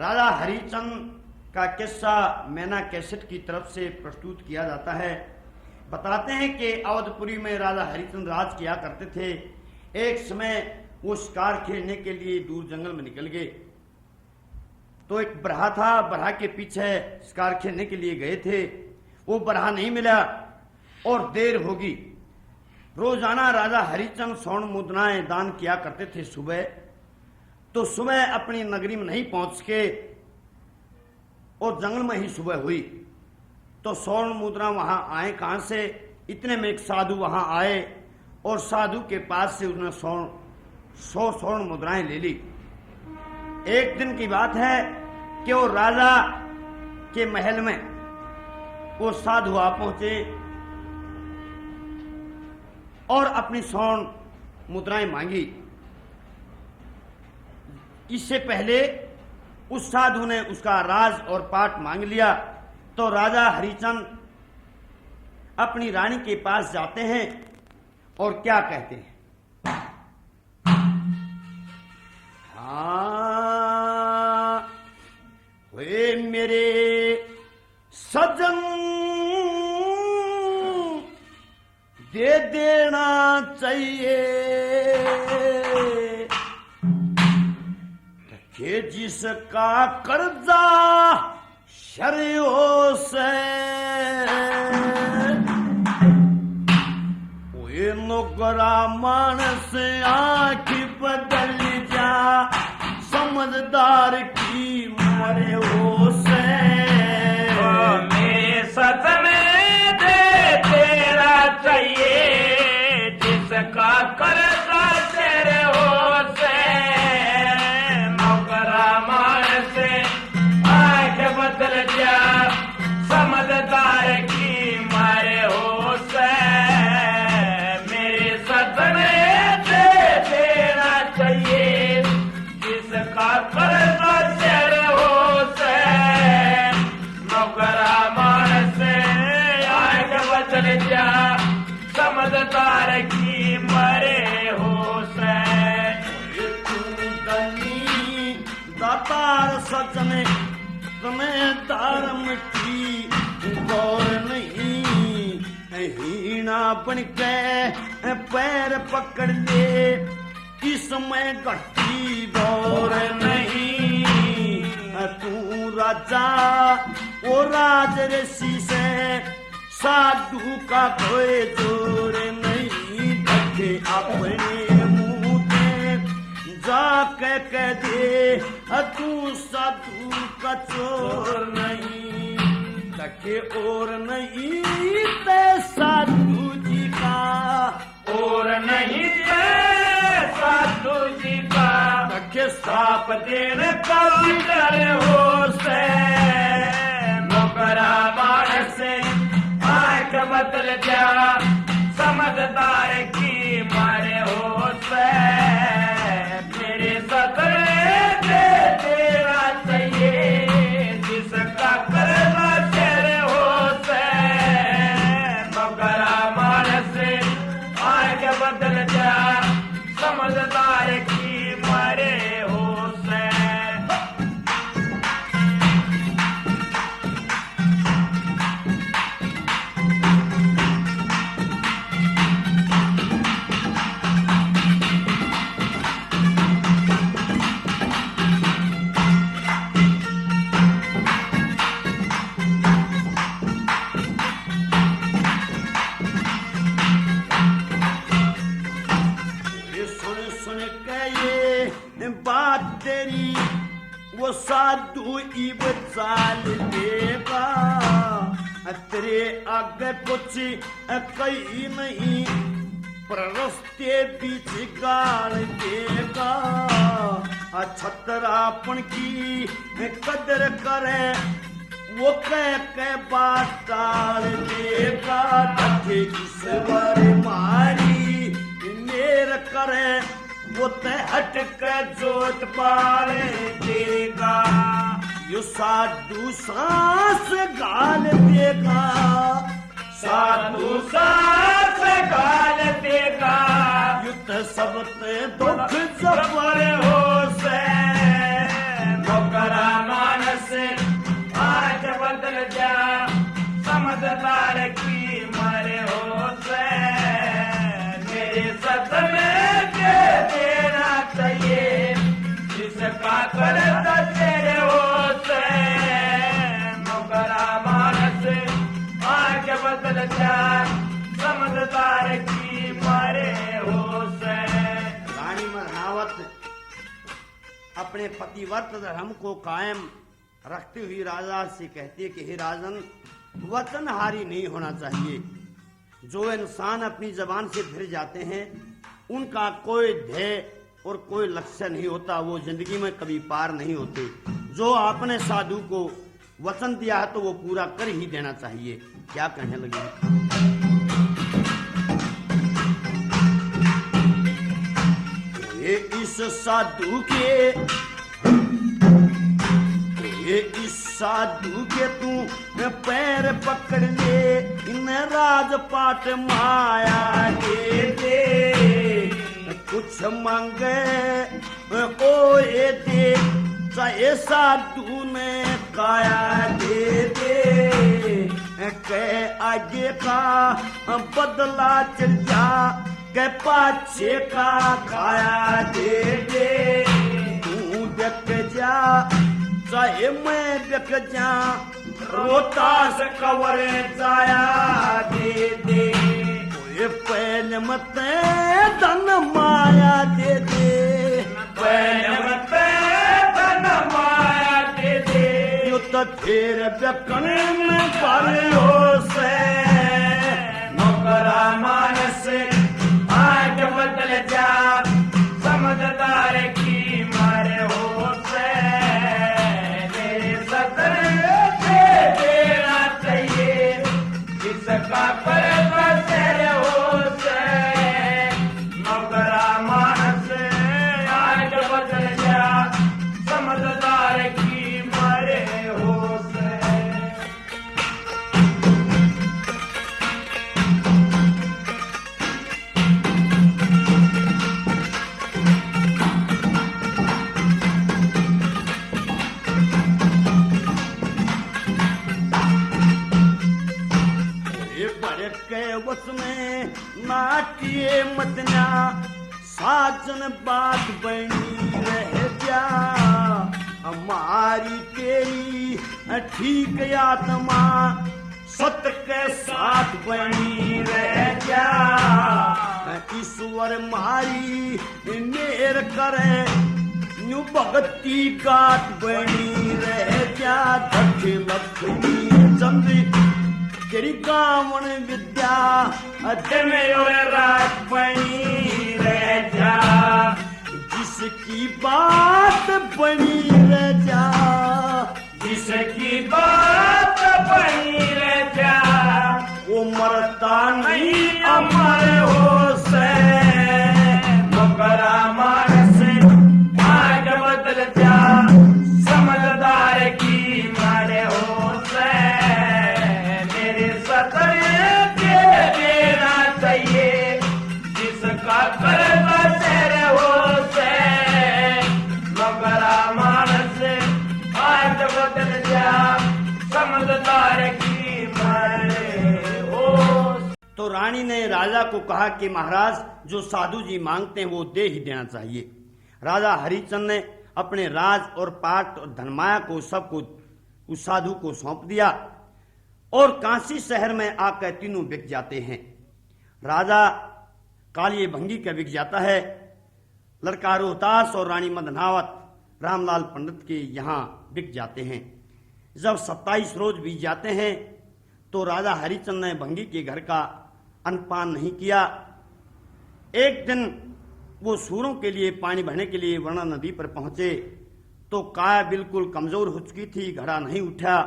राजा हरिचंद का किस्सा मैना कैसेट की तरफ से प्रस्तुत किया जाता है। बताते हैं कि अवधपुरी में राजा हरिचंद राज किया करते थे। एक समय वो शिकार खेलने के लिए दूर जंगल में निकल गए। तो एक बरहा था, बरहा के पीछे शिकार खेलने के लिए गए थे। वो बरहा नहीं मिला और देर होगी। रोजाना राजा हरिचंद स्वर्ण मुद्राएं दान किया करते थे सुबह। तो सुबह अपनी नगरी में नहीं पहुंच के और जंगल में ही सुबह हुई। तो स्वर्ण मुद्रा वहां आए कहां से? इतने में एक साधु वहां आए और साधु के पास से उसने 100 स्वर्ण मुद्राएं ले ली। एक दिन की बात है कि वो राजा के महल में वो साधु आ पहुंचे और अपनी स्वर्ण मुद्राएं मांगी। इससे पहले उस साधु ने उसका राज और पाठ मांग लिया। तो राजा हरिचंद अपनी रानी के पास जाते हैं और क्या कहते हैं? हाँ, वे मेरे सजन दे देना चाहिए कि जिसका कर्जा शर्यों से वे नौकरा मानस आँख बदल जा समझदार की मरे हो से मेरे सदन दे तेरा चाहिए जिसका कर्जा तेरे हो से नौकरा मान से आँख बदल जा समझदार की मारे हो से मेरे सदन दे तेरा चाहिए जिसका कर्जा तेरे हो से नौकरा मान से आँख बदल जा समझदार की मरे हो से दातार सजने तुम्हें धर्म की गौर नहीं। हीना बन के पैर पकड़ ले इसमें घटी गौर नहीं। तू राजा ओ राज ऋषि से साधु का कोई जोर नहीं। देखे अपने मुंह पे जाके कह दे तू साधु का चोर नहीं। देखे और नहीं ते साधु जी का और नहीं है साधु जी का देखे साप देने का डर हो से नौकरा बाण से आँख बदल जा समझदार की मारे हो से मेरे सदर दे तेरा चाहिए जिसका कर्जा तेरे हो से नौकरा बाण से आँख बदल जा समझदार की मारे हो से बात तेरी वो साधु इब चाल देगा। तेरे आगे कुछ कहीं नहीं प्ररस्ते बीच गाल देगा। छतरापन की कदर करे वो कह बात टाल देगा। ढके ईश्वर मारी मेर करे वो ते हट के जोत पाले देगा। यो साधु सांस गाल देगा। साधु सांस गाल देगा युद्ध सबते दुख जबर हो से नौकरा करता तेरे होश नौकरा मानस आके बदल जा समझदार की मारे होश। रानी मरनावत अपने पतिव्रत धर्म को कायम रखती हुई राजा से कहती है कि हे राजन, वचनहारी नहीं होना चाहिए। जो इंसान अपनी जबान से फिर जाते हैं उनका कोई ध्येय और कोई लक्ष्य नहीं होता, वो जिंदगी में कभी पार नहीं होते। जो आपने साधु को वचन दिया है तो वो पूरा कर ही देना चाहिए। क्या कहने लगे? ये इस साधु के तू पैर पकड़ ले, इन राजपाट माया दे दे। कुछ मांगे ओ ये दे, चाहे साधु ने काया दे दे। के आगे का बदला चल जा, के पाछे का खाया दे दे। तू देख जा चाहे मैं देख जा, रोतास कवर जाया दे दे। कोई पहले मत धन माया दे दे, पहले मत धन माया दे दे। यो तो फिर बेकन में पालो से नौकरा मानस आज बदल जा समझदार की मारे होश। जिसका पर बसेरे होश नौकरा मानस आज बदल जा समझदार की मारे होश। उसमें नाटिए मतना साजन बात बनी रह जा। हमारी तेरी ठीक आत्मा सत्य के साथ बनी रह जा। ईश्वर मारी मेर करे न्यू भगती गात बनी रह जा। दक्ष लक्ष्मी चंद्री तेरी गावन विद्या अध्यय रात बनी रह जा। जिसकी बात बनी रह जा, जिसकी बात बनी रह जा। वो मरता नहीं अमर हो से। नौकरा मानस आज बदल जा समझदार की मारे होश। मेरे सतर के देना चाहिए जिसका कर बसेर होश। नौकरा मानस आज बदल जा समझदार की मारे होश। तो रानी ने राजा को कहा कि महाराज जो साधु जी मांगते हैं वो दे ही देना चाहिए। राजा हरिचंद ने अपने राज और पाट और धनमाया को सबको उस साधु को सौंप दिया और काशी शहर में आकर तीनों बिक जाते हैं। राजा कालिये भंगी का बिक जाता है, लड़का रोहतास और रानी मदनावत रामलाल पंडित के यहाँ बिक जाते हैं। जब 27 रोज बीत जाते हैं तो राजा हरिचंद ने भंगी के घर का अन्नपान नहीं किया। एक दिन वो सूरों के लिए पानी भरने के लिए वर्णा नदी पर पहुंचे तो काया बिल्कुल कमजोर हो चुकी थी, घड़ा नहीं उठा।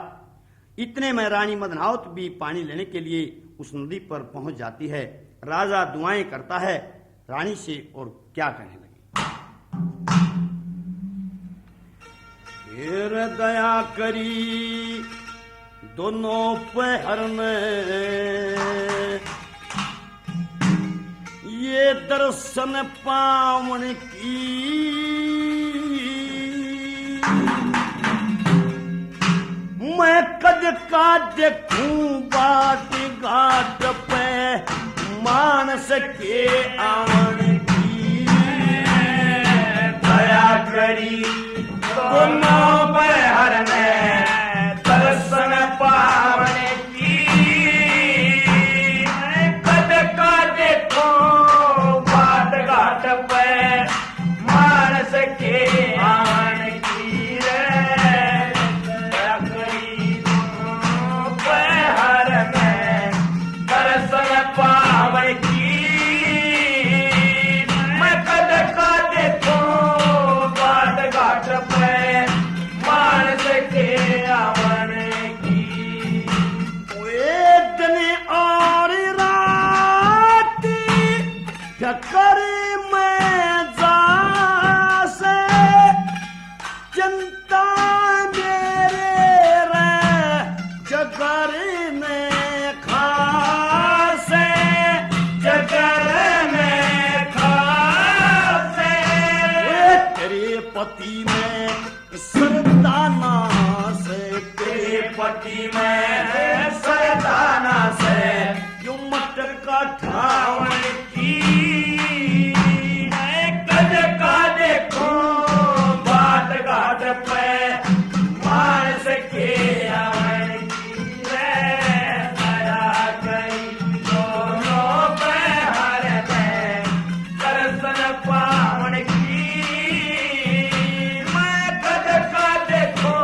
इतने में रानी मदनावत भी पानी लेने के लिए उस नदी पर पहुंच जाती है। राजा दुआएं करता है रानी से और क्या कहने लगे, फिर दया करी दोनों पहर में ये दर्शन पावन की। मैं कद का देखूं बाट घाट पे मानस के आवन की। दया करी दोनों बहर ने दर्शन पावन की कद का देखो बाट घाट पे मानस के आवन की रे दोनों बहर में दर्शन पावन की मैं कद का देखो बाट घाट पे मानस के आवन की एक दिन और रात टक्कर में जा से चिंता मेरे रे जगर ने खासे जगर में खासे तेरे पति में सरदाना से तेरे पति में सरदाना से क्यों मटर का ठाव रावण की कद का देखो बाट घाट पे मानस के आवन की रे दया गई दोनों बहर में दर्शन पावन की मैं कद का देखो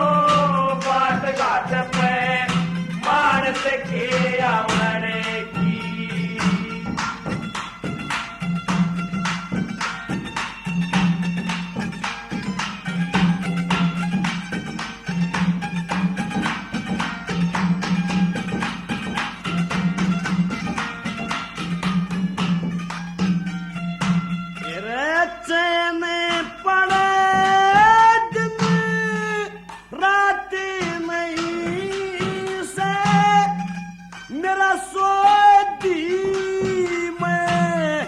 बाट घाट पे मानस के आवन की तेरे चैन पड़े दिन रात नहीं से मेरा सोदी में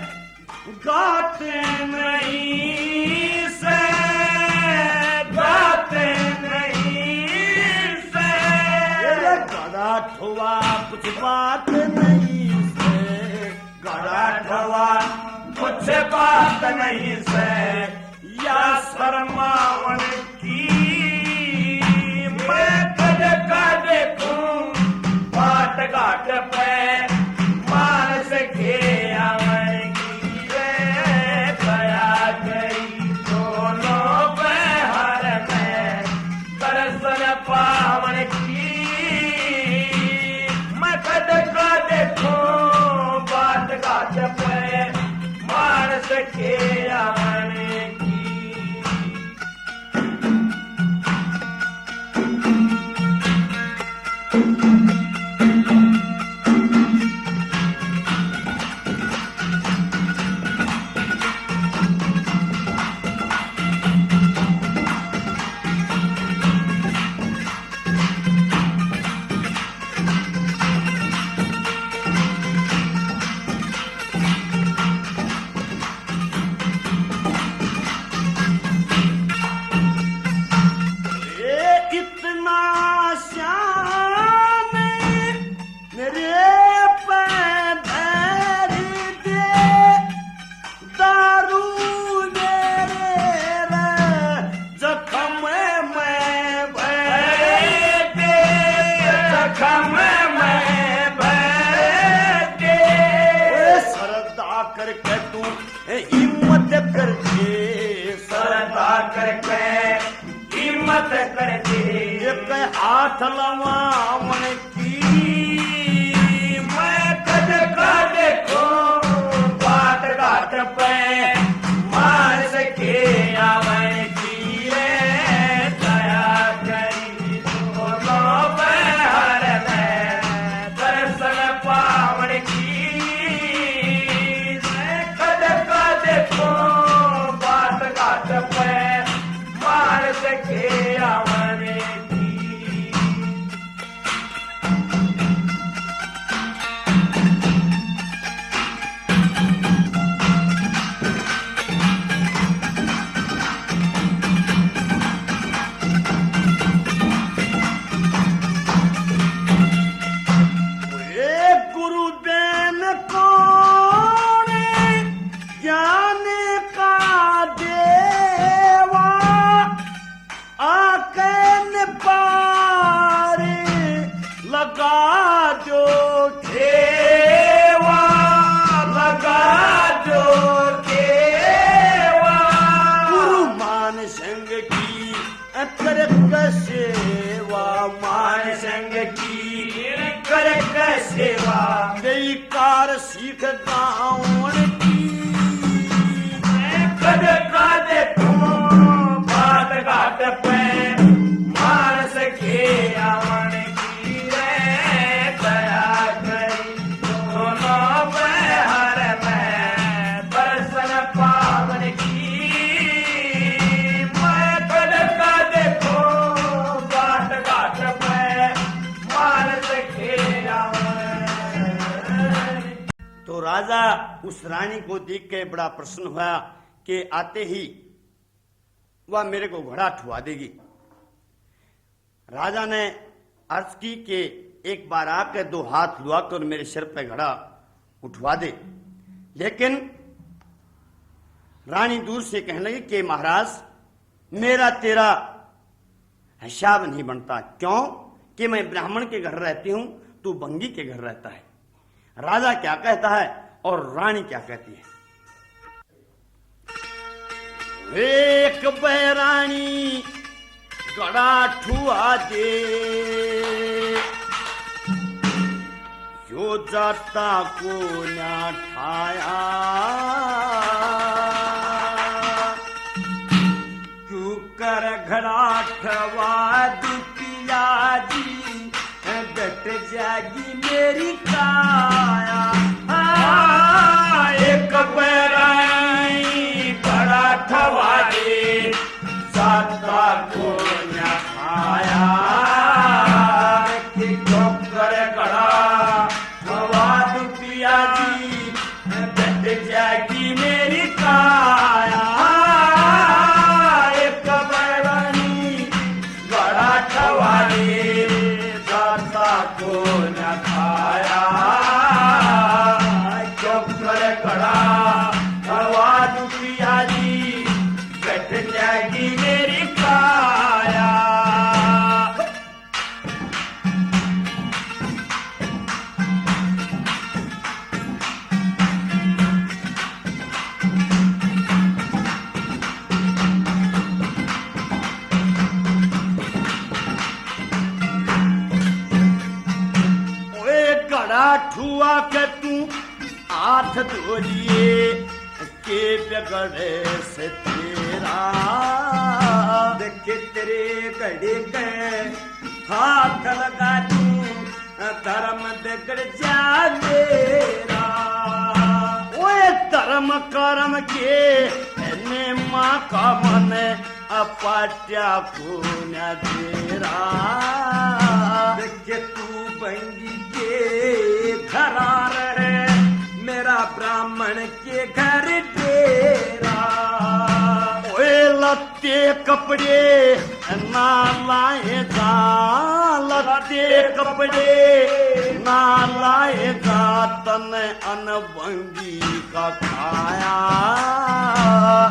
गाते नहीं से गाते नहीं से तेरे गड़ा ठुआ कुछ बात नहीं से गड़ा ठवा कुछ बात नहीं से या शर्मावन की मैं कद का देखूं बाट घाट पे मानस के आवन की रे दया गई दोनों बहर में दर्शन पावन की मैं कद का देखूं बाट घाट पे मानस के आवन की इतना श्याम मेरे पैर दे दारू मेरे रे जख्म में भर दे जख्म में भर दे सरदा करके तू हिम्मत करके सरदा करके हिम्मत कर दे एक हाथ लवावन की मैं कद का देखो बाट घाट पे मानस के आवन की रे दया करी दोनों बहर में दर्शन पावन की मैं कद का देखो बाट घाट पे मानस के आवन की कर सेवा मान संग की कर सेवा बेकार सीख गाँव की कद का देखो बात घाट पे मानस के आवन की रे दया करी दोनों बहर में दर्शन पावन की मैं कद का देखो बात घाट पे मानस के आवन। तो राजा उस रानी को देख के बड़ा प्रसन्न हुआ कि आते ही वह मेरे को घोड़ा ठुआ देगी। राजा ने अर्ज की कि एक बार आकर दो हाथ लुआकर मेरे सिर पे घड़ा उठवा दे, लेकिन रानी दूर से कहने लगी कि महाराज मेरा तेरा हिसाब नहीं बनता। क्यों कि मैं ब्राह्मण के घर रहती हूं, तू बंगी के घर रहता है। राजा क्या कहता है और रानी क्या कहती है। एक बैरानी गड़ा ठुआ दे जो जाता को ना ठाया क्यों कर घड़ा ठवा दुपिया जी डट जागी मेरी काया। एक बैरानी बड़ा ठवा दे जाता को न खाया कि ठोकर गड़ा ठवा दुपिया जी डट जागी मेरी काया। एक बैरानी बड़ा ठवा दे जाता को न खाया कड़ा हवा दुपिया जी कट जाएगी मेरी काया। ओए गड़ा ठुआ के तू हाथ धोलिए के बिगड़े से तेरा देखे तेरे गड़े के हाथ लगा तू धर्म बिगड़ जा मेरा। ओए धर्म कर्म के ने माँ का मन अपाट्या को न तेरा देखे तू बंगी के घर आ रहे मेरा ब्राह्मण के घर डेरा। ओए लत्ते कपड़े ना लाए जा लत्ते कपड़े ना लाए जा तन अनबंगी का खाया।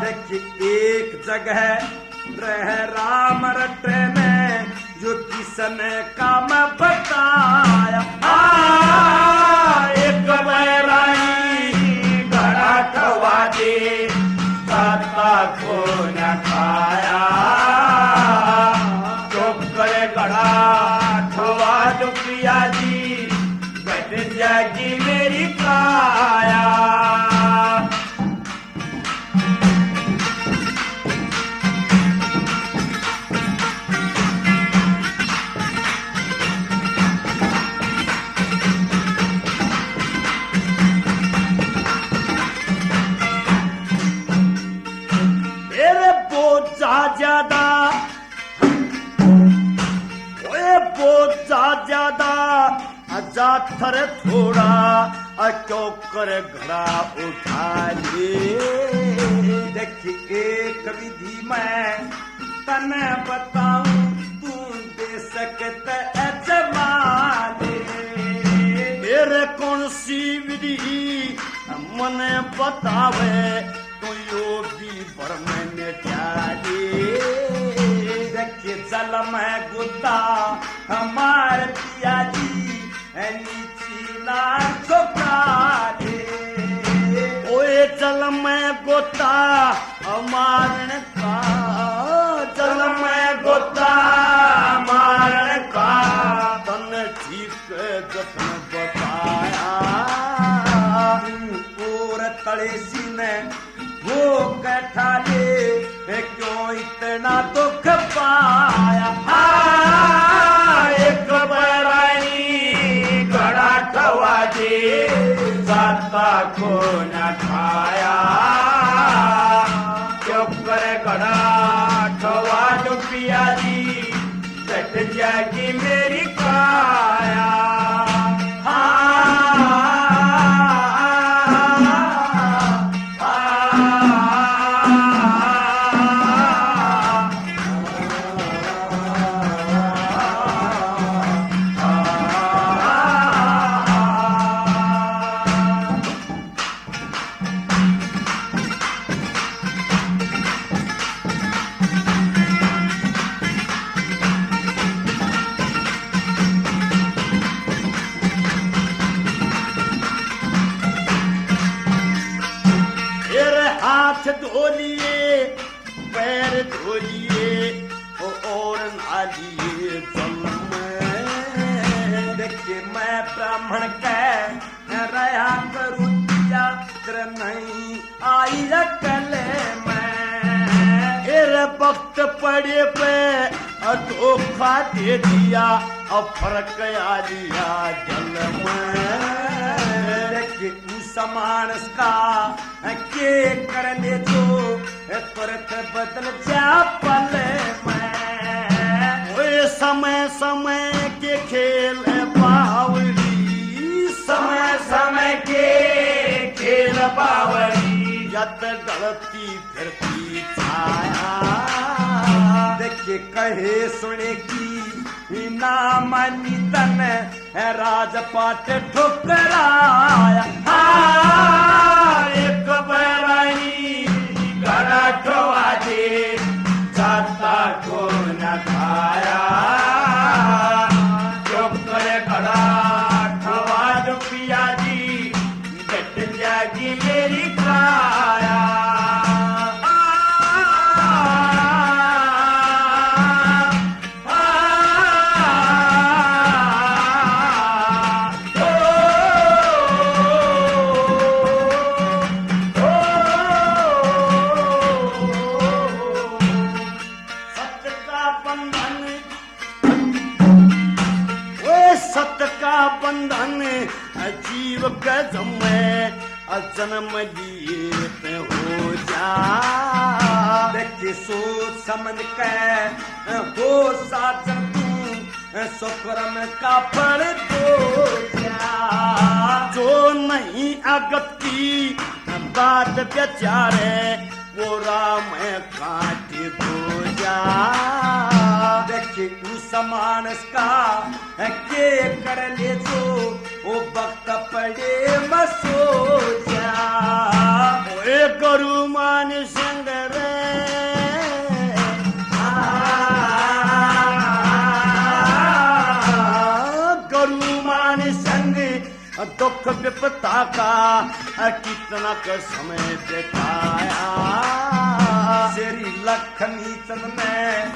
देखिए एक जगह रह राम रटे में जो किसन काम बताया। एक बैरानी घड़ा ठवा दे जाता को न खाया चौकर घड़ा ठवा दो प्रिया जी कट जाएगी मेरी काया। ज्यादा ओए बोझा ज्यादा जाथर थोड़ा क्यों कर घड़ा उठा ले। देखिए एक विधि मैं तने बताऊं तू दे सकते अजमाने। मेरे कौन सी विधि मन बतावे तो योगी पर मैंने डाले। देखिए जल में गुद्दा हमारे पिया जी नीची ना झुकाले। ओए जल में गोता हमारे का जल में गुद्दा ना दुख पाया। एक बरानी घड़ा ठवा दे जाता को न खाया। क्यों करे घड़ा ठवा जो पिया जी कट जाएगी मेरी काया। हाथ धो लिए पैर धो लिए और नहा लिए जल में। देखिए मैं ब्राह्मण कह रहा करूँ दिया कर नहीं आई कले मैं। तेरे वक्त पड़े पे धोखा दे दिया और फर्क आ लिया जल में। समानस का के कर ले जो तुरंत बदल जा पल में। वो समय समय के खेल बावली, समय समय के खेल बावली। जत गलती फिरती छाया। देखिए कहे सुने की ना मानी तन राजपाट ठुकराया। एक बरानी घड़ा ठवा दे जाता को न खाया। जो करे घड़ा ठवा जो पिया जी कट जाएगी मेरी काया। बंधन जीव कदम में जन्म लिए हो जा। देखिए सोच समझ के हो साजन तू सुक्रम का फल दो जा। जो नहीं अगत की बात बेचारे वो राम काट दो जा। देखिए उस मानस का के कर ले जो वो वक्त पड़े मसो जा। ओए गुरु मान संग रे गुरु मान संग दुख विपता का कितना का समय बिताया। श्री लक्ष्मी चंद में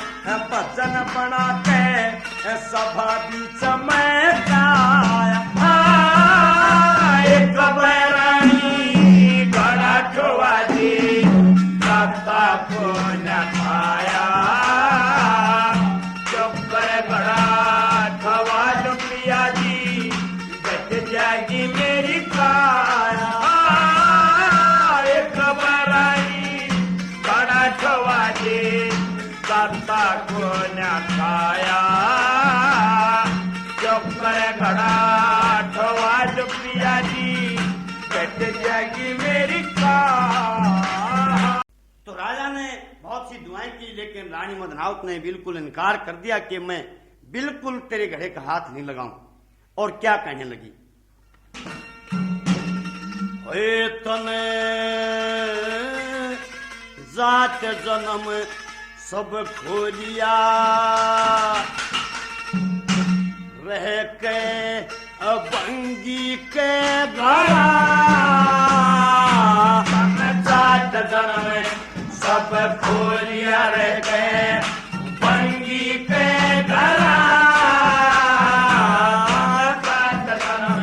भजन बना के सभा बीच में गाया। एक बरानी घड़ा ठवा दे जाता को न खाया। चुप कर घड़ा ठवा जो पिया जी बच जाएगी मेरी काया। एक बरानी घड़ा ठवा दे जाता को न खाया। चुप कर घड़ा ठवा जो पिया जी कट जाएगी मेरी काया। तो राजा ने बहुत सी दुआएं की लेकिन रानी मदनावत ने बिल्कुल इनकार कर दिया कि मैं बिल्कुल तेरे घड़े का हाथ नहीं लगाऊं। और क्या कहने लगी, तने जात जन्म सब खोलिया रह के अबंगी के घड़ा। जात जन्म सब खोलिया रह गए बंगी के घड़ा। जात जन्म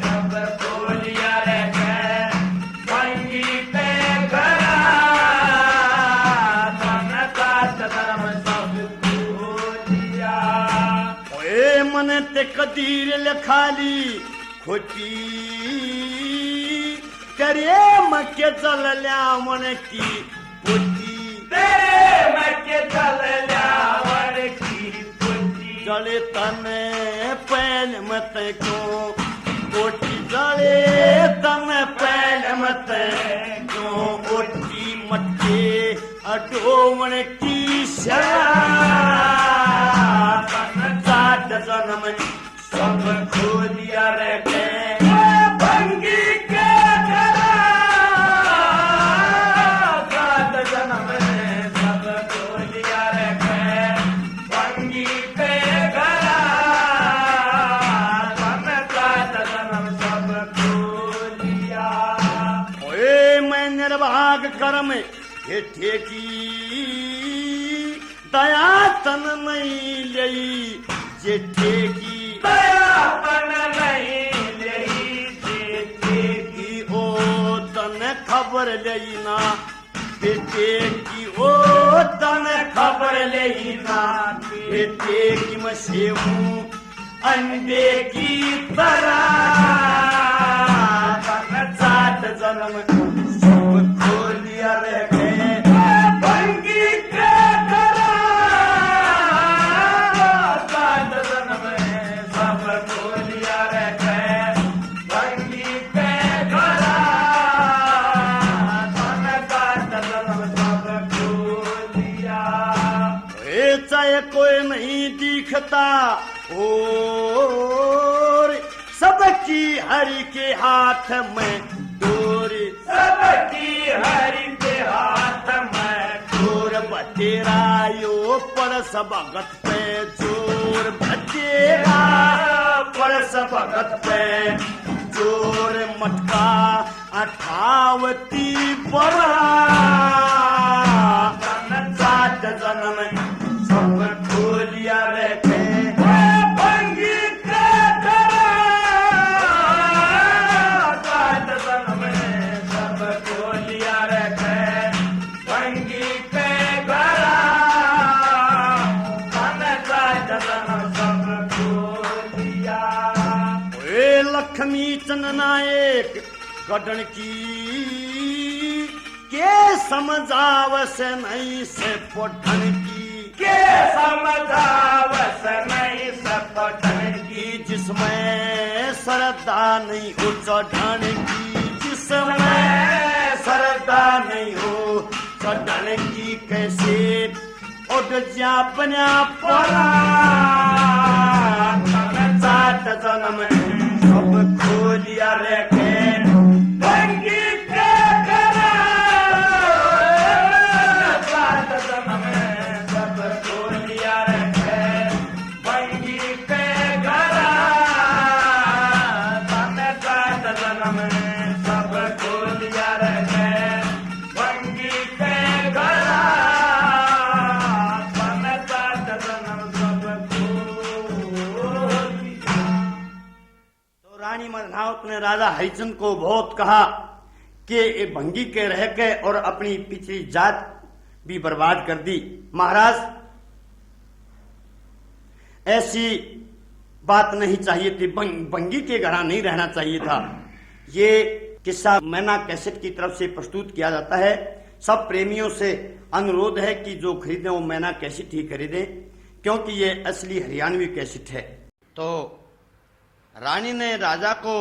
सब खोलिया रह गए बंगी के घड़ा। जात मन ते कदीर लिखाली खोटी करे मके चलल्या मन की पोटी तेरे मके चलल्या मन की पोटी जले तने पहल मत को पोटी जले तने पहल मत को ओटी मटके अडोवन की सात जन्म सब खो दिया रे भंगी के घरा सात जन्म सब खो दिया रे भंगी के घरा सात जन्म सब खो दिया। ओए मैं निर्भाग कर्म हेठे की दया तन नहीं लई जेठे की दया तन नहीं लई जेठे की ओ तन खबर लई ना बेटे की ओ तन खबर लई ना बेटे की मैं सेवू अंडे की तरह सात जन्म सब खो लिया रे भंगी के घरा सात जन्म सब खो लिया रे भंगी के घरा सात जन्म सब खो लिया। चाहे कोई नहीं दिखता और सबकी हरि के हाथ में डोरी सबकी हरि के हाथ में जोर बतेरा यो पर सबगत पे जोर बतेरा पर सबगत पे जोर मटका अठावती बड़ा सात जन्म सब खो लिया रे भंगी के घरा सात जन्म सब खो लिया रे भंगी के घरा सात जन्म सब खो लिया। ए लक्ष्मी चंद नायक गढ़न की के समझावस नहीं से पोठन की के समझावस नहीं से पोठन की जिसमें श्रद्धा नहीं हो चढ़न की जिसमें श्रद्धा नहीं हो चढ़न की कैसे उठ जा बना पड़ा सात जन्म सब खो लिया रे भंगी के घरा सात जन्म सब खो लिया रे भंगी के घरा सात जन्म सब खो लिया रे भंगी के घरा सात जन्म सब खो लिया। तो रानी मदनावत ने राजा हरिचंद को बहुत कहा कि ये भंगी के रह के और अपनी पिछली जात भी बर्बाद कर दी। महाराज ऐसी बात नहीं चाहिए थी, भंगी के घड़ा नहीं रहना चाहिए था। ये किस्सा मैना कैसेट की तरफ से प्रस्तुत किया जाता है। सब प्रेमियों से अनुरोध है कि जो खरीदें वो मैना कैसेट ही खरीदें, क्योंकि ये असली हरियाणवी कैसेट है। तो रानी ने राजा को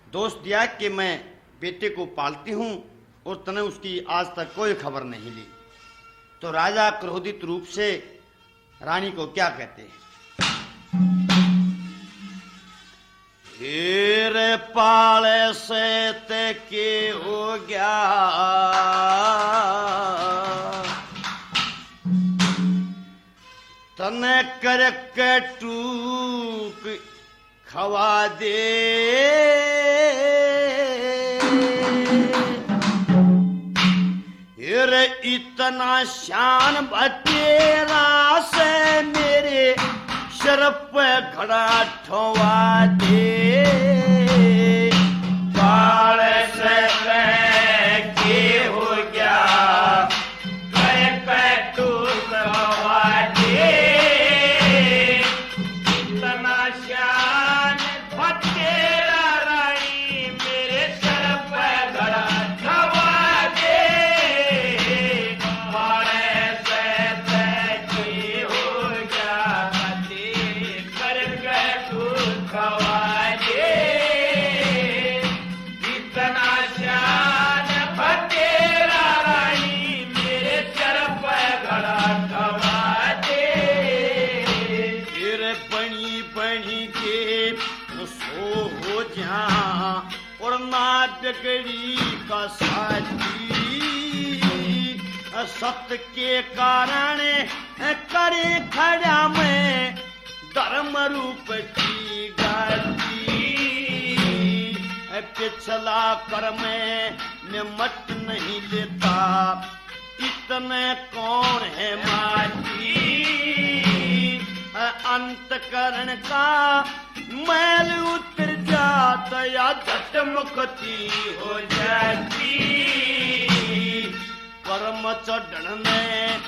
दोष दिया कि मैं बेटे को पालती हूं और तने उसकी आज तक कोई खबर नहीं ली। तो राजा क्रोधित रूप से रानी को क्या कहते हैं? हीरे पाले से ते के हो गया तने कर के टूक खवा दे हीरे इतना शान बतेरा से मेरे सर पे घड़ा ठोवा दे पाले से के हो गया बिगड़ी का साथी सत्य के कारण करे खड़ा में धर्म रूप की गाती पिछला कर्म में मत नहीं लेता इतने कौन है माटी अंतकरण का मैल उतर जाता या झट मुक्ति हो जाती कर्म चढ़न में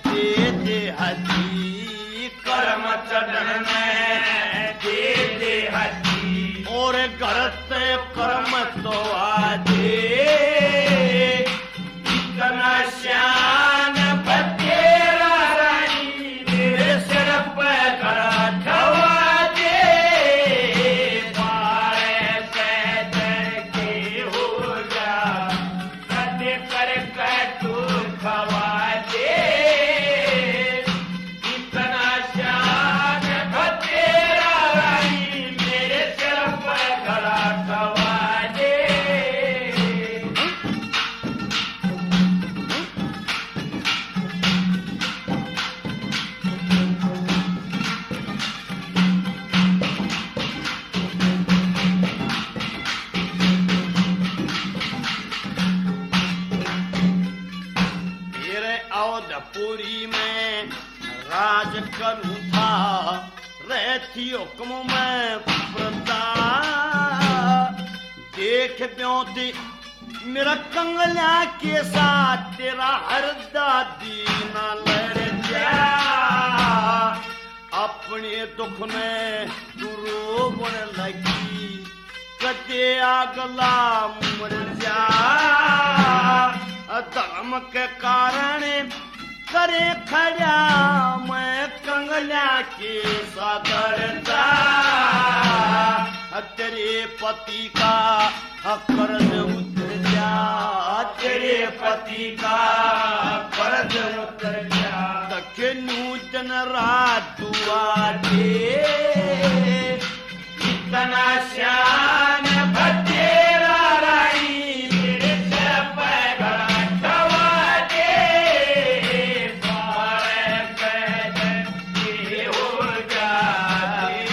दे दे हदी कर्म चढ़न में दे दे हदी और गलत कर्म तो आदे इतना श्यान बतेरा रानी मेरे सिर पे करा ठवा दे पारे से के हो जा कदे कर तू खवा दे इतना श्यान बतेरा रानी मेरे सिर पे करा ठवा दे अवधपुरी में राज करूं था रहती हुक्म में प्रता देख ब्योती मेरा कंगला के साथ तेरा हर दादी न लड़ जा अपने दुख में तू रोवन लगी कदे अगला मर जा धर्म के कारण करे खड़ा मैं कंगला के सादरता तेरे पति का कर्ज उतर जा तेरे पति का कर्ज उतर जा तके नूतन रात दुआ दे इतना श्यान बतेरा राई मेरे सिर पे गड़ा ठवा दे पारे पे हो जाए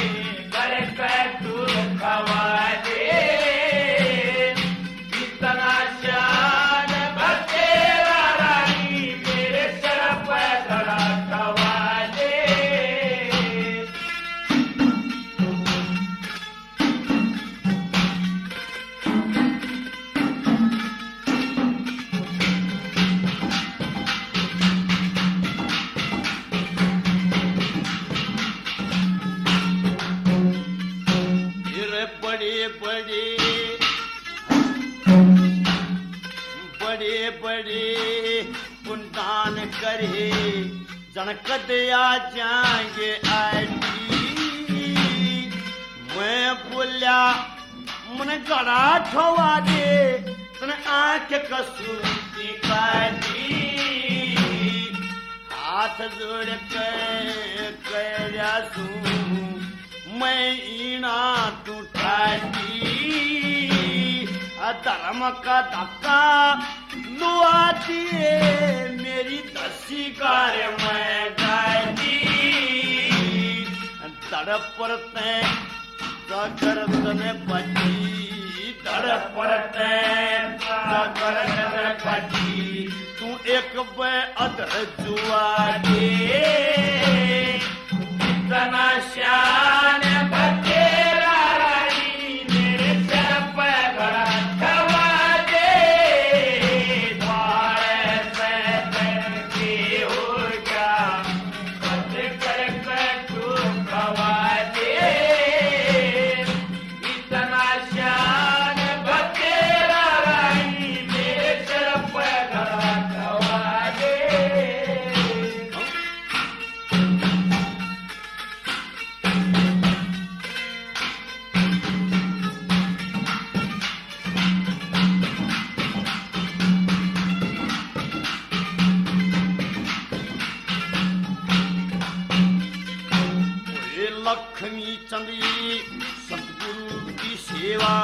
कर तू खवा दे इतना श्यान बतेरा राई मेरे सिर पे गड़ा ठवा दे बड़े बड़े पुण्यदान करे जनक दया जाएंगे आईटी मैं बोलिया मन गड़ा ठवा दे तने आंख कसूती काटी हाथ जोड़ के कया सू मैं ईना टूटाती धर्म का धक्का दुआ दिए मेरी दसी कार मैं गाती तड़पते सगरतन पटी तड़पते सगरतन पटी तू एक बे अधर जुआ दे इतना शान बतेरा रानी मेरे सिर पे गड़ा ठवा दे द्वारे से के हो जा कद कर तू खवा दे इतना शान बतेरा रानी मेरे सिर पे गड़ा ठवा दे लक्ष्मी चंद्री सतगुरु की सेवा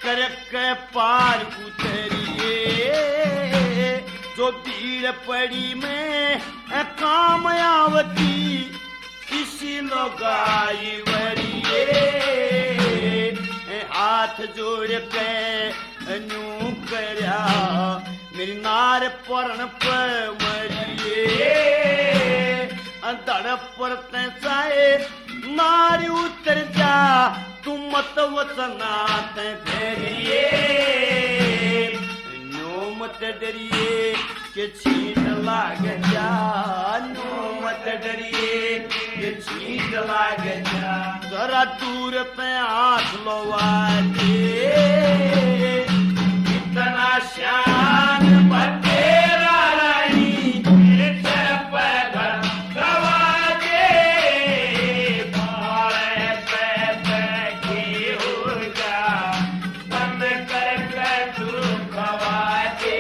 करके पार उतरिए, जो भीड़ पड़ी में कामयावती इसी लगाई वरिए, हाथ जोड़ के न्यू करया मेरी नार परण पर मरिए, धड़ पर चाहे नारी उतर जा तू मत वचना फेरिए, नो मत डरिए के छींट लाग जा, नो मत डरिए के छींट लाग जा, जरा दूर पे हाथ लोवा दे, इतना शान बतेरा रानी मेरे सर पर गवा दे, बारे पे की हो जा बंद कर तू गवा दे,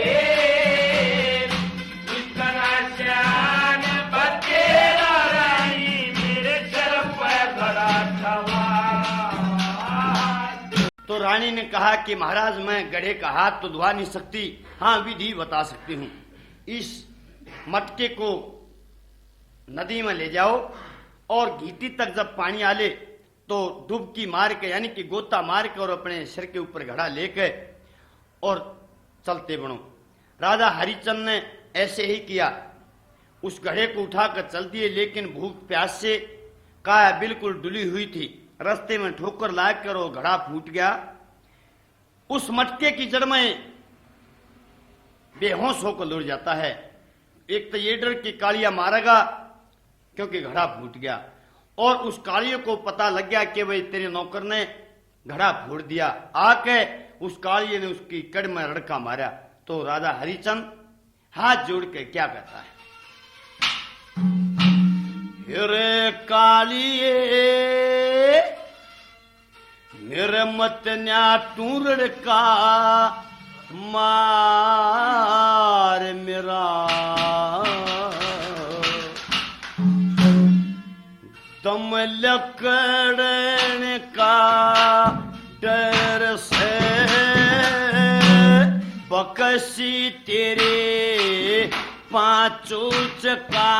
इतना शान बतेरा रानी मेरे सर पर गवा। तो रानी ने कहा कि महाराज मैं गधे का हाथ तो धुआ नहीं सकती, हाँ विधि बता सकती हूँ। इस मटके को नदी में ले जाओ और घीटी तक जब पानी आ ले तो डुबकी मार के यानी कि गोता मार के और अपने सिर के ऊपर घड़ा लेके और चलते बनो। राजा हरिचंद ने ऐसे ही किया, उस घड़े को उठाकर चल दिए, लेकिन भूख प्यास से काया बिल्कुल डुली हुई थी, रास्ते में ठोकर लागकर वो घड़ा फूट गया। उस मटके की जड़ में बेहोश होकर लुढ़ जाता है। एक तो ये डर कि कालिया मारेगा क्योंकि घड़ा फूट गया, और उस कालिये को पता लग गया कि भाई तेरे नौकर ने घड़ा फोड़ दिया। आके उस कालिये ने उसकी कड़ में रड़का मारा। तो राजा हरिचंद हाथ जोड़ के क्या कहता है, रे कालिये मेरे मत न्या टूरड़ का मार मेरा, दम लकड़ने का डर से बकसी तेरे पांचों चका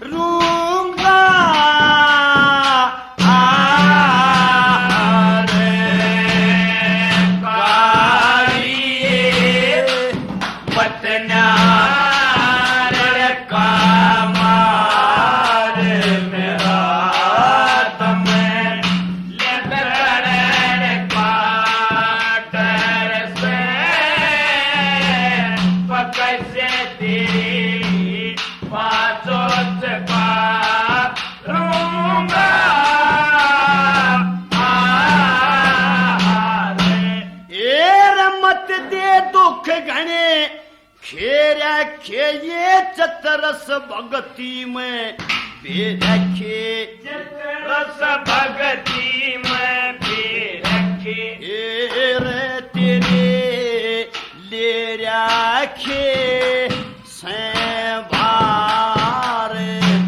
रूंगा, ये चतरस भगती में बेरखे, चतरस भगती में बेरखे, रे तेरे ले रखे सैबार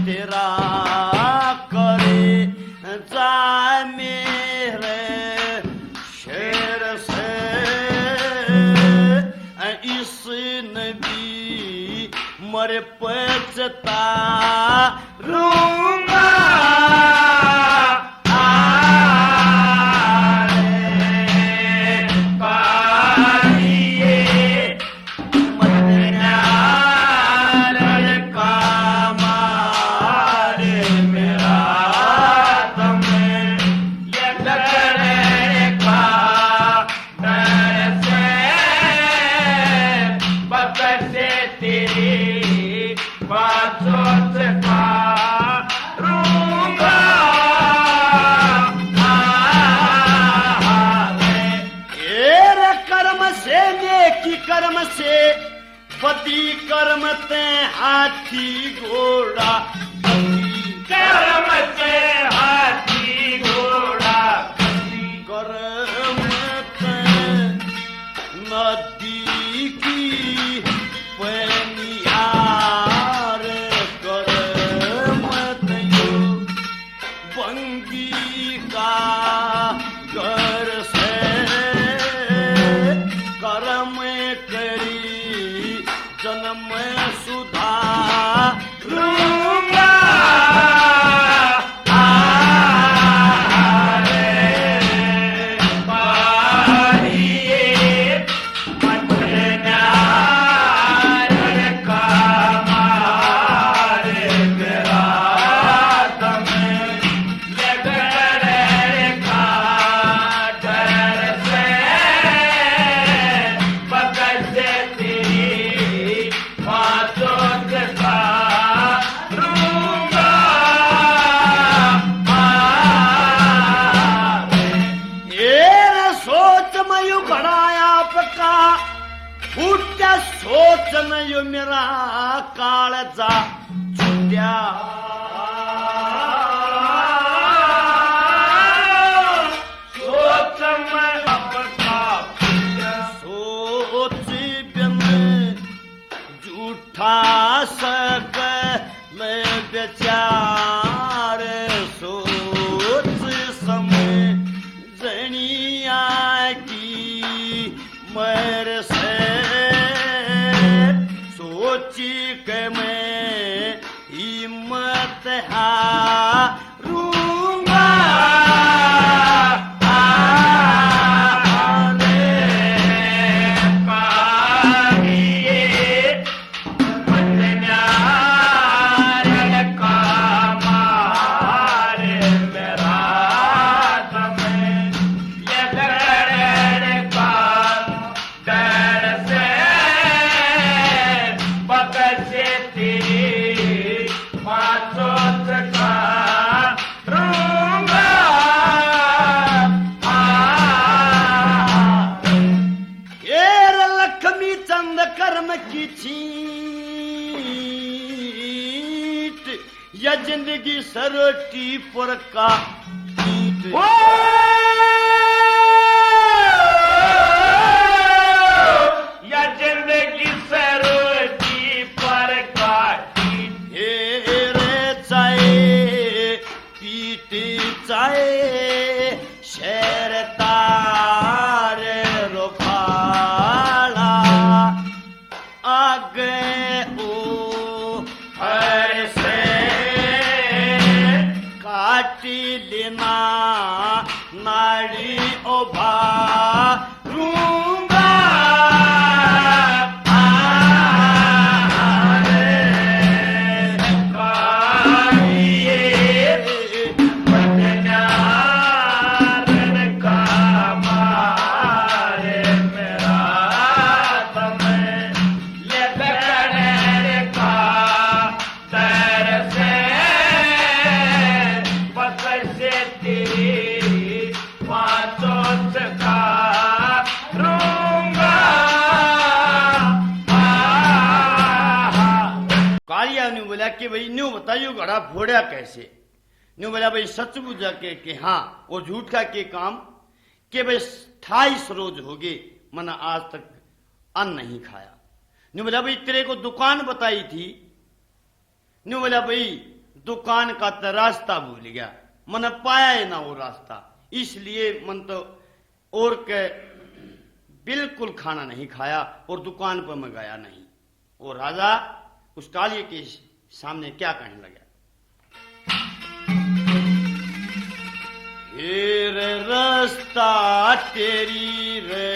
तेरा करे जा मेरे शेर से इस नबी मर पचता रूंगा, कर्म से पति कर्म ते हाथी घोड़ा, कर्म से हाथी घोड़ा, कर्म ते नदी की पनियार, कर्म ते बंगी का घर से जन यो मेरा काळजा छुट्या सोच मैं अपना सोच बिन झूठा सक मैं बेचार सोच समय जनिया की मर से सोची के मैं हिम्मत हारूंगा कर्म की छींट या जिंदगी सरोटी पर का ईंट या जिंदगी सरोटी पर का ईंट रे चाहे पीटी चाहे शेर तार रोफाला आगे ओ हर से काटी लेना नाड़ी ओभा रूंगा बोला कि भाई न्यू बताइयो घड़ा फोड़ा कैसे। न्यू बोला भाई सच बुझा के कि हाँ वो झूठ का के काम के भाई 28 रोज हो गए मैंने आज तक अन्न नहीं खाया। न्यू बोला भाई तेरे को दुकान बताई थी। न्यू बोला भाई दुकान का तो रास्ता भूल गया मैंने पाया ही ना वो रास्ता, इसलिए मन तो और के बिल्कुल खाना नहीं खाया और दुकान पर मैं गया नहीं। और राजा उस कालिए के सामने क्या कहने लगा, फिर रास्ता तेरी रे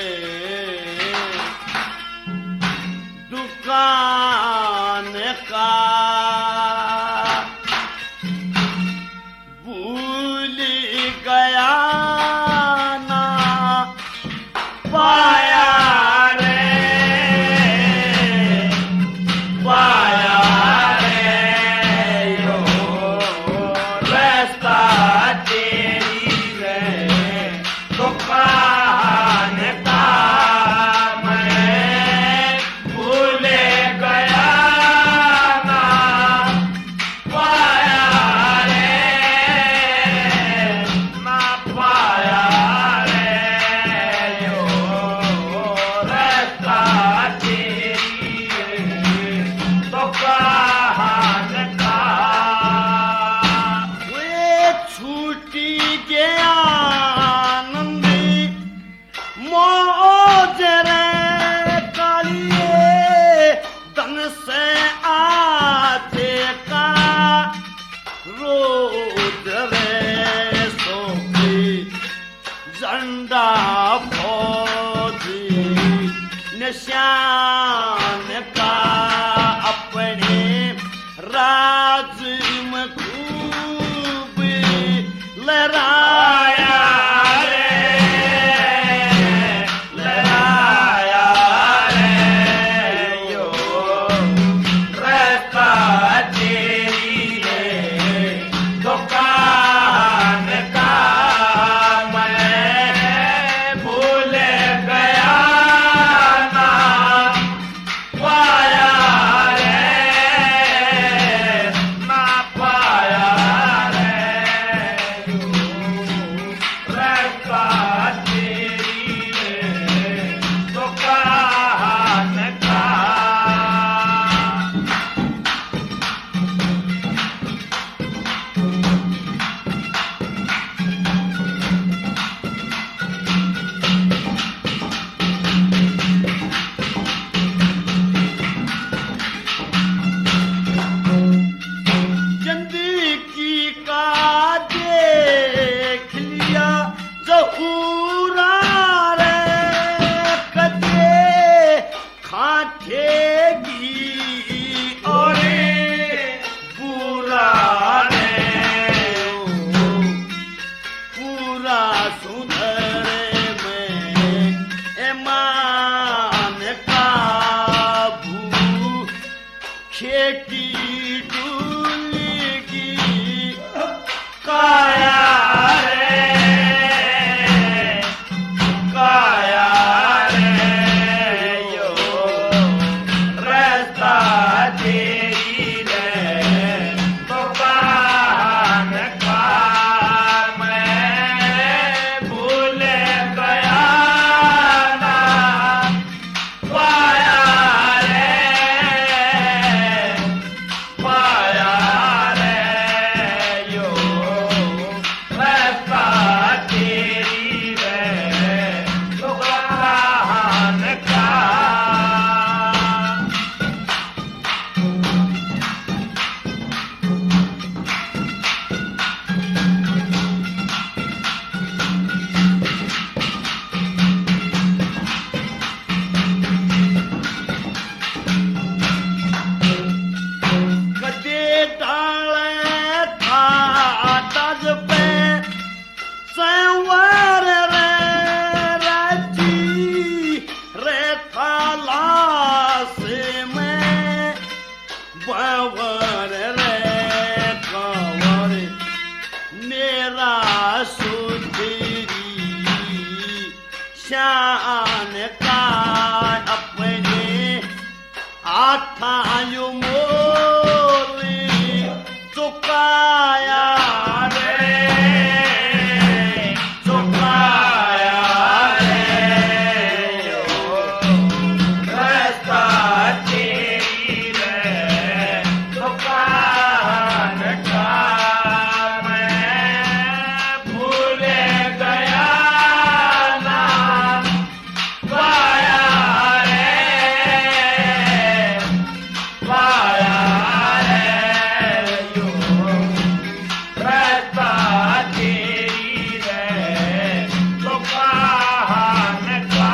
दुकान का भूल गया ना पाया निशान का अपने राज में खूब लहराया रे लहराया रे यो रास्ता तेरी रे दुकान का मैं भूल गया शान का अपने हाथां मोली चुकाया रे, चुकाया रे, रास्ता तेरी रे दुकान का मैं भूल गया ना पाया रे यो रास्ता तेरी रे दुकान का।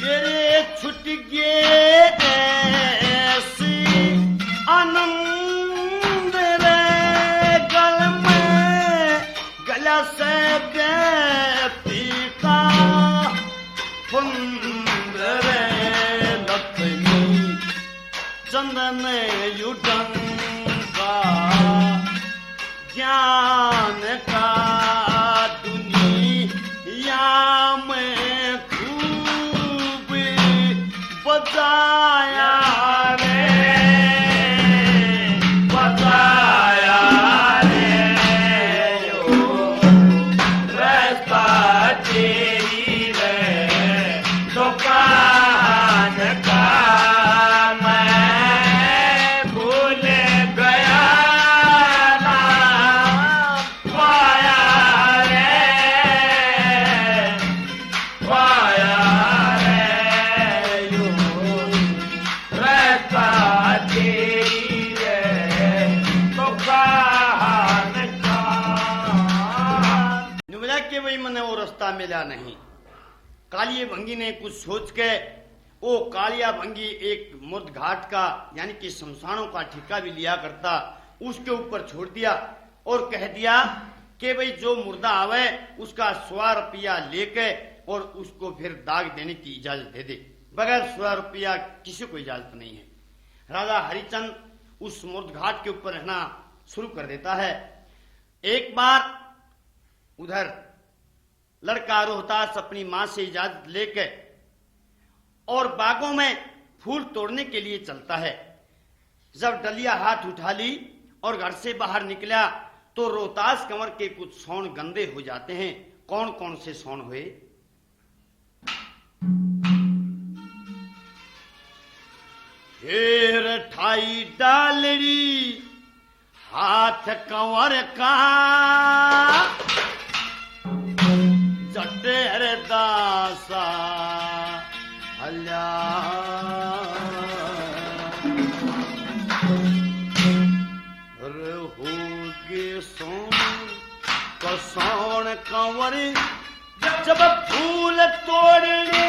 मेरे छुट गए ऐसी आनंद रे गल में, गला से देती का फुंद रे लखनी चंदन युडन का ज्ञान का दुनिया में खूब बजाया रे, बताया रे यो रास्ता तेरी रे दुकान का मैं भूल गया ना पाया रे यो रास्ता तेरी रे दुकान का। मिला के वही मने वो रास्ता मिला नहीं। कालिया भंगी ने कुछ सोच के वो कालिया भंगी एक मुर्द घाट का यानी कि शमशानों का ठेका भी लिया करता, उसके ऊपर छोड़ दिया और कह दिया कि भाई जो मुर्दा आवे उसका 100 रुपया लेके और उसको फिर दाग देने की इजाजत दे दे। बगैर 100 रुपया किसी को इजाजत नहीं है। राजा हरिचंद उस मुर्द घाट के ऊपर रहना शुरू कर देता है। एक बार उधर लड़का रोहतास अपनी मां से इजाजत लेके और बागों में फूल तोड़ने के लिए चलता है। जब डलिया हाथ उठा ली और घर से बाहर निकला तो रोहतास कंवर के कुछ सौण गंदे हो जाते हैं। कौन कौन से सौण हुए? हेर ठाई डालड़ी हाथ कंवर का जटेर दासा हल्या होगे सोन कंवर जब फूल तोड़ने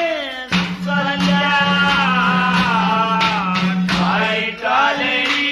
सल्या खाई डालड़ी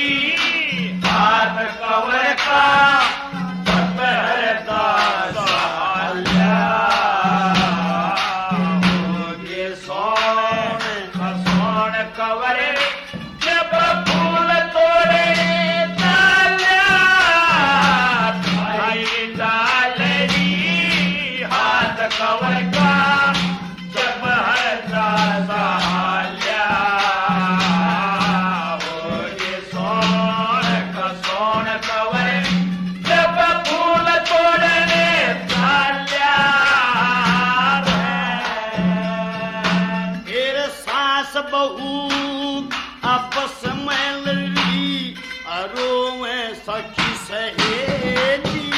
रोवे सखी सहेली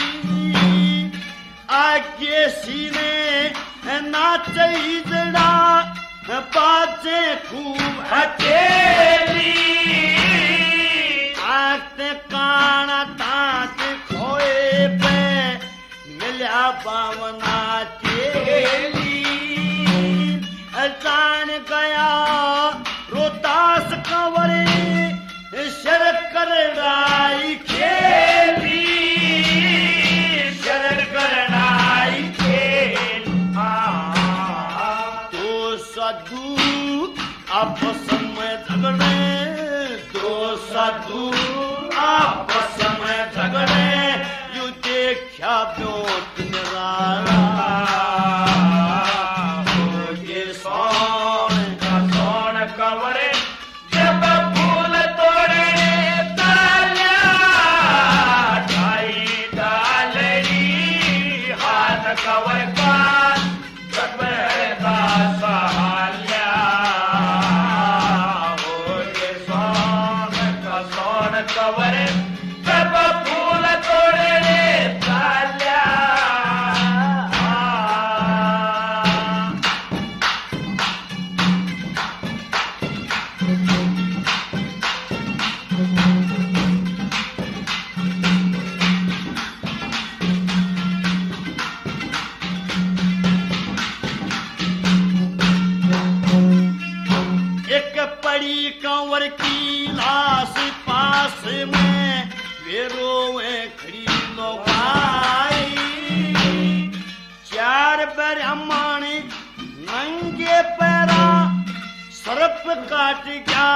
आगे सीने नाचई जड़ा बाजे खूब हथेली आत काना दांत खोए पे मिल्या बावना चेली जान गया रोतास कंवरे शर करनाई खेली शरण करनाई खेल तो साधु आपस में झगड़े तो साधु आपस में झगड़े यू देखा ब्योत निराला कवरे जब फूल तोड़े तालिया ढाई डालरी हाथ कवर का जब का सहाल्या हो ये सोन कवरे जब फूल तोड़े तालिया एक पड़ी कंवर की लाश पास में वे रोवे खड़ी लोगाई चार ब्राह्मण नंगे पैरा सर्प काट गया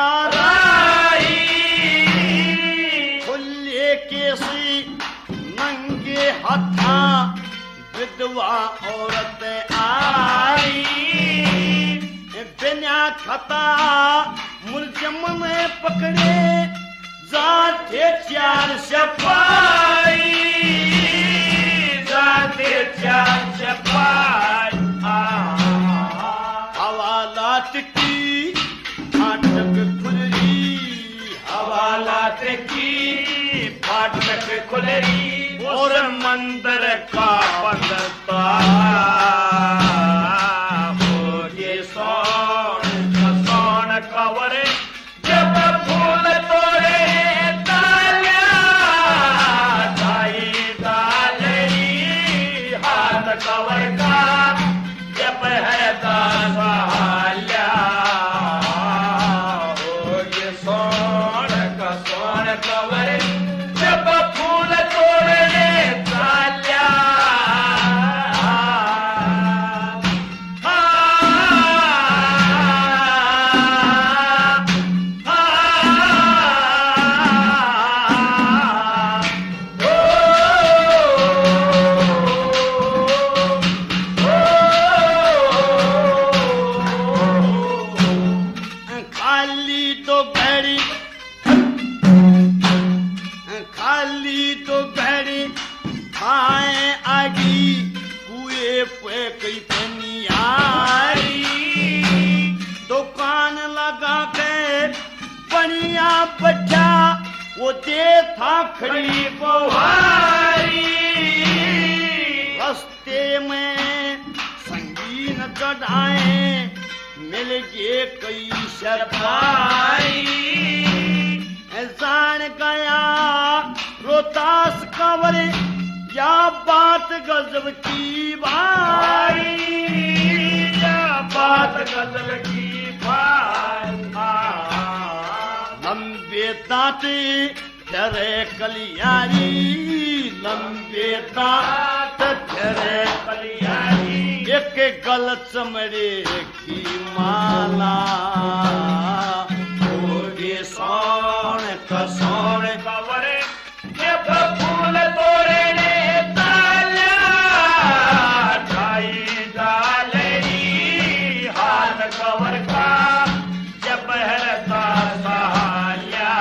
खुले केसी नंगे हाथा विधवा औरत आई बिना खता मुलजम में पकड़े जाते चार सिपाही जाते चार सिपाही हवालात की फाटक खुली हवालात की फाटक खुली और मंदिर का बंदता हो ये सोन कवरे जब फूल तोड़े तालिया ढाई डालरी हाथ कवर का जब है दासहाल्या हो ये सोन कवरे जब फूल तोड़े तालिया खाली तो घड़ी खाए आगी कुए पे कई पनियारी दुकान लगा के पनिया बच्चा वो दे था खड़ी बुहारी रास्ते में संगीन चढ़ाए मिल गए कई शरपाई जान गया रोतास कंवर या बात गजब की भाई या बात गजल की भाई लंबे दांत धरे कलियारी लंबे दांत धरे कलियारी एक गल चमड़े की माला सोन कवरे जब फूल तोड़े तालिया ढाई डालरी हाथ कवर का जब है सहाल्या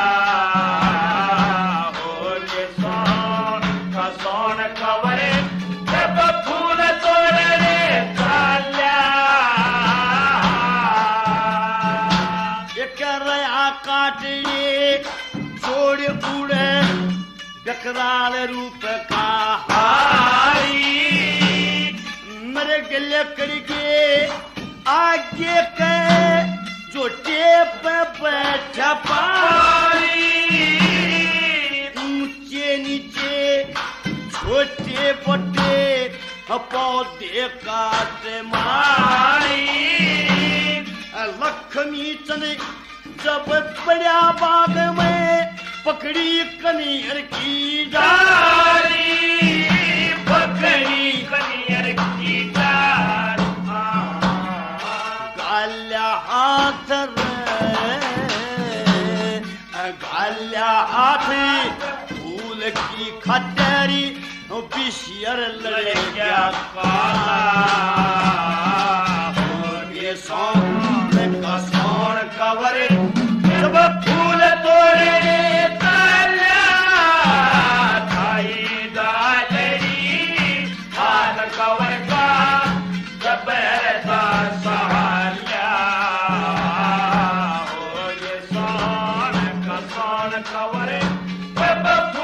हो ये सोन कवरे जब फूल तोड़े तालिया एक रया काटिए ओढ़ उड़े विकराल रूप का हारी, मेरे गले करके आगे के जो टेप बैठा पारी, ऊंचे नीचे छोटे बड़े पौधे काट मारी, लक्ष्मी चंद जब बड़ा बाग में पकड़ी कनियर की डाली, पकड़ी कनियर की डाल, गाल्या हाथ गाल्या हाथ फूल की खटेरी बिशियर लड़े क्या काला, ये सोन का सोन कवर जब फूल तोड़े ताला, थाई दालरी हाथ कवर का जब ऐसा सहारा, हो ये सोन का सोन कवर जब